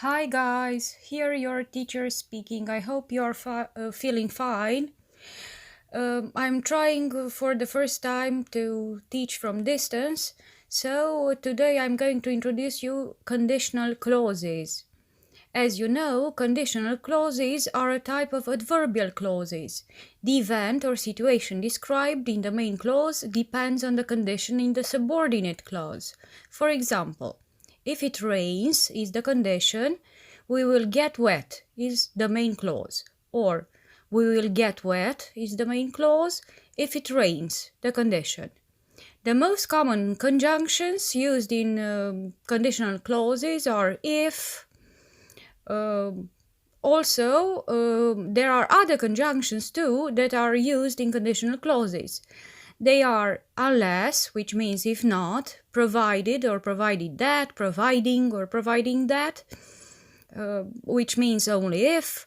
Hi guys, here your teacher speaking. I hope you're feeling fine. I'm trying for the first time to teach from distance, so today I'm going to introduce you conditional clauses. As you know, conditional clauses are a type of adverbial clauses. The event or situation described in the main clause depends on the condition in the subordinate clause. For example, if it rains is the condition, we will get wet is the main clause. Or we will get wet is the main clause if it rains, the condition. The most common conjunctions used in conditional clauses are if. There are other conjunctions too that are used in conditional clauses. They are unless, which means if not, provided or provided that, providing or providing that, which means only if,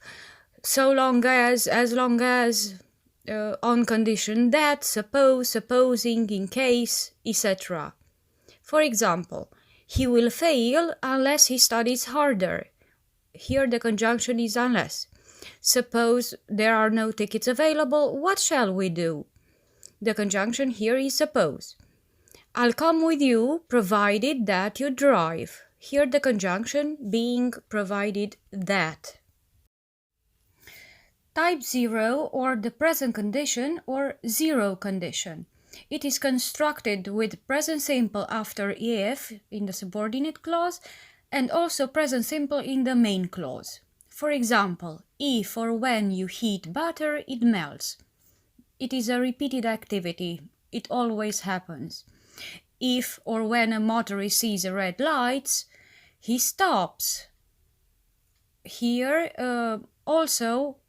so long as long as, on condition that, suppose, supposing, in case, etc. For example, he will fail unless he studies harder. Here the conjunction is unless. Suppose there are no tickets available, what shall we do? The conjunction here is suppose. I'll come with you provided that you drive. Here the conjunction being provided that. Type 0 or the present condition or zero condition. It is constructed with present simple after if in the subordinate clause and also present simple in the main clause. For example, if or when you heat butter, it melts. It is a repeated activity. It always happens. If or when a motorist sees a red light, he stops. Here also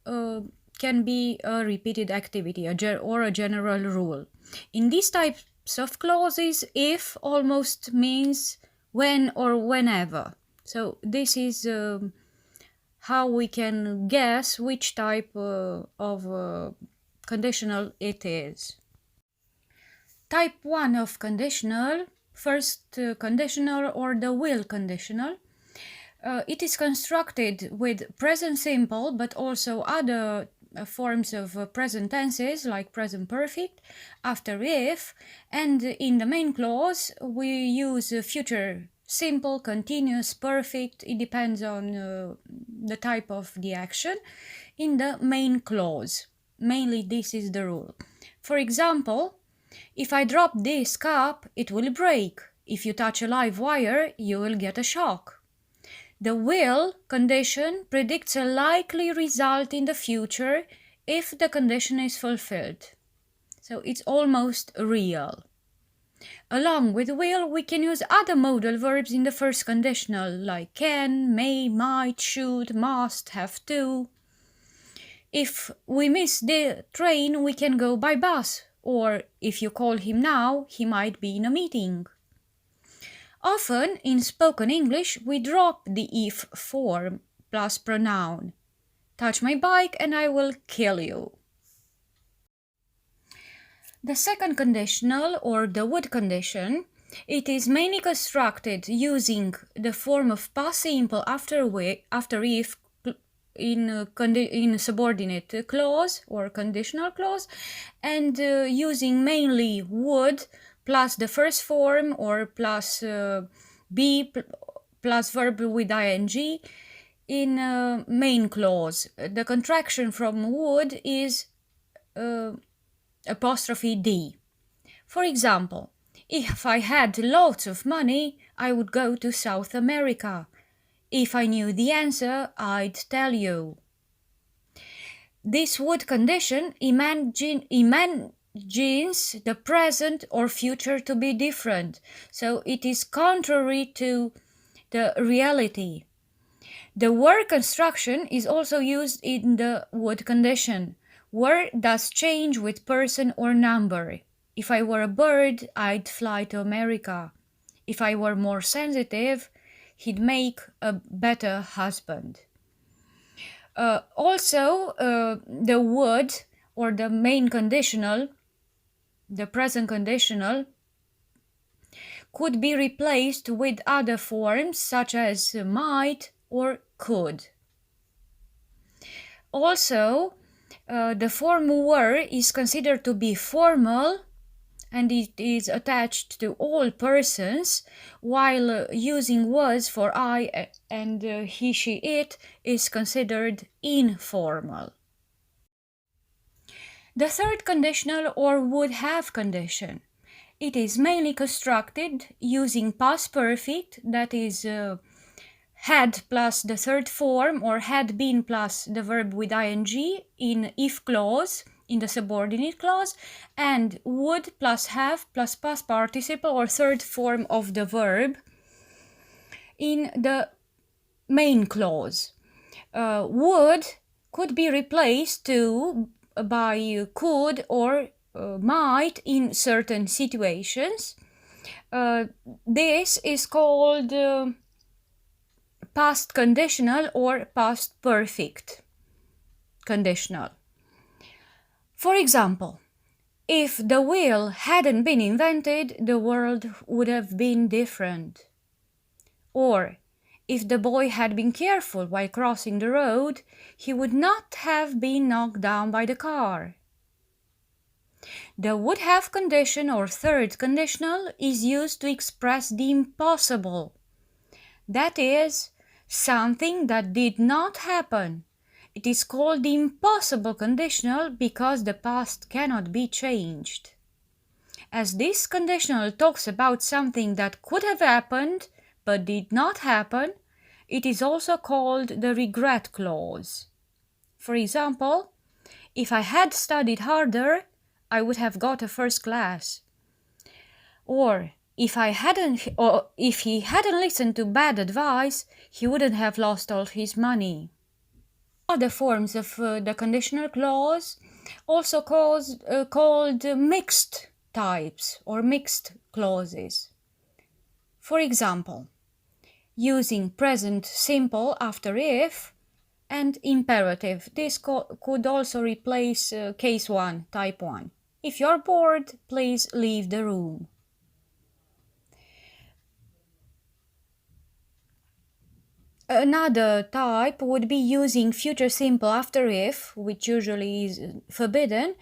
can be a repeated activity or a general rule. In these types of clauses, if almost means when or whenever. So this is how we can guess which type of conditional it is. Type 1 of conditional, first conditional or the will conditional. It is constructed with present simple but also other forms of present tenses like present perfect after if, and in the main clause we use future simple, continuous, perfect. It depends on the type of the action in the main clause. Mainly this is the rule. For example, if I drop this cup, it will break. If you touch a live wire, you will get a shock. The will condition predicts a likely result in the future if the condition is fulfilled. So it's almost real. Along with will, we can use other modal verbs in the first conditional like can, may, might, should, must, have to. If we miss the train, we can go by bus, or if you call him now, he might be in a meeting. Often, in spoken English, we drop the if form plus pronoun. Touch my bike and I will kill you. The second conditional, or the would condition, it is mainly constructed using the form of past simple after if in subordinate clause or conditional clause, and using mainly would plus the first form or plus be plus verb with ing in main clause. The contraction from would is apostrophe d. For example, if I had lots of money, I would go to South America. If I knew the answer, I'd tell you. This would condition imagines the present or future to be different, so it is contrary to the reality. The word construction is also used in the would condition. Word does change with person or number. If I were a bird, I'd fly to America. If I were more sensitive, he'd make a better husband. The would or the main conditional, the present conditional, could be replaced with other forms such as might or could. Also, the form were is considered to be formal and it is attached to all persons, while using was for I and he, she, it is considered informal. The third conditional or would have condition. It is mainly constructed using past perfect, that is had plus the third form or had been plus the verb with ing in if clause, in the subordinate clause, and would plus have plus past participle or third form of the verb in the main clause. Would could be replaced by could or might in certain situations. This is called past conditional or past perfect conditional. For example, if the wheel hadn't been invented, the world would have been different. Or, if the boy had been careful while crossing the road, he would not have been knocked down by the car. The would have condition or third conditional is used to express the impossible. That is, something that did not happen. It is called the impossible conditional because the past cannot be changed. As this conditional talks about something that could have happened but did not happen, it is also called the regret clause. For example, if I had studied harder, I would have got a first class. Or if he hadn't listened to bad advice, he wouldn't have lost all his money. Other forms of the conditional clause, also called mixed types or mixed clauses. For example, using present simple after if and imperative. This could also replace case 1, type 1. If you're bored, please leave the room. Another type would be using future simple after if, which usually is forbidden,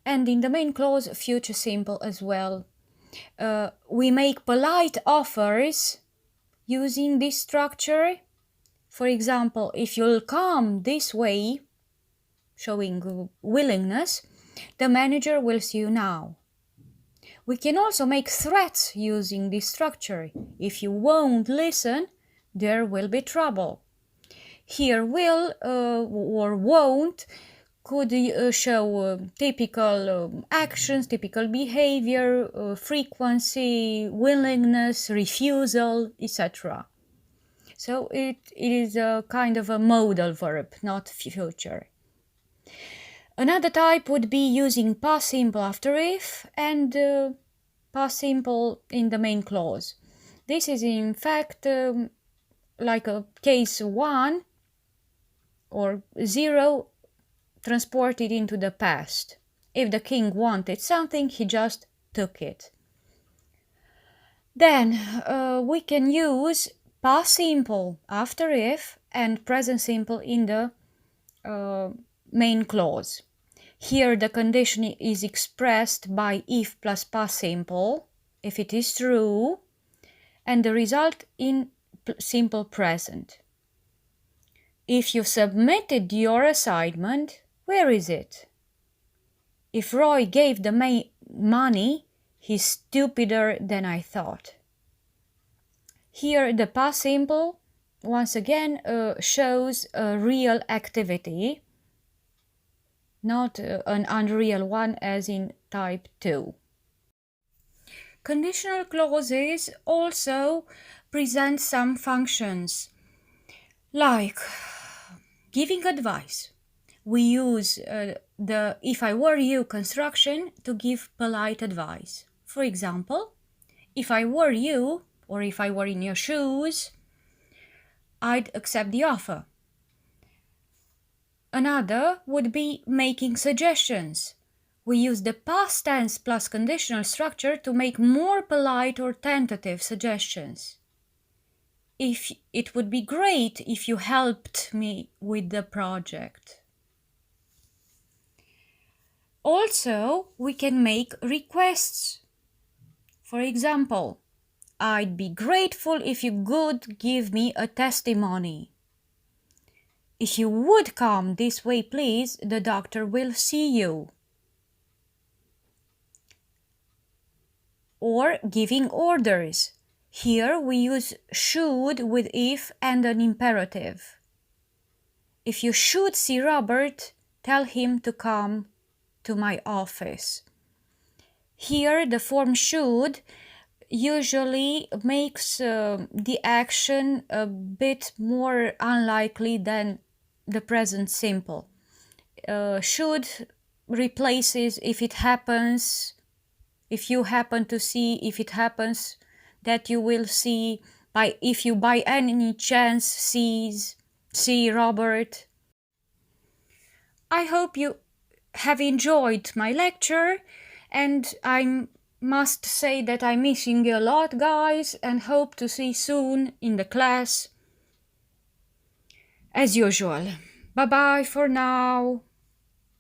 and in the main clause future simple as well. We make polite offers using this structure. For example, if you'll come this way, showing willingness, the manager will see you now. We can also make threats using this structure. If you won't listen, there will be trouble. Here will or won't could show typical actions, typical behavior, frequency, willingness, refusal, etc. So it is a kind of a modal verb, not future. Another type would be using past simple after if and past simple in the main clause. This is in fact like a case 1 or 0 transported into the past. If the king wanted something, he just took it. Then we can use past simple after if and present simple in the main clause. Here the condition is expressed by if plus past simple, if it is true, and the result in simple present. If you submitted your assignment, where is it? If Roy gave the money, he's stupider than I thought. Here the past simple once again shows a real activity, not an unreal one as in type 2. Conditional clauses also present some functions, like giving advice. We use the if I were you construction to give polite advice. For example, if I were you, or if I were in your shoes, I'd accept the offer. Another would be making suggestions. We use the past tense plus conditional structure to make more polite or tentative suggestions. if it would be great if you helped me with the project. Also, we can make requests. For example, I'd be grateful if you could give me a testimony. If you would come this way, please, the doctor will see you. Or giving orders. Here we use should with if and an imperative. If you should see Robert, tell him to come to my office. Here the form should usually makes the action a bit more unlikely than the present simple. Should replaces if it happens, if you happen to see, if it happens that you will see, if you by any chance see Robert. I hope you have enjoyed my lecture, and I must say that I'm missing you a lot, guys, and hope to see you soon in the class as usual. Bye bye for now.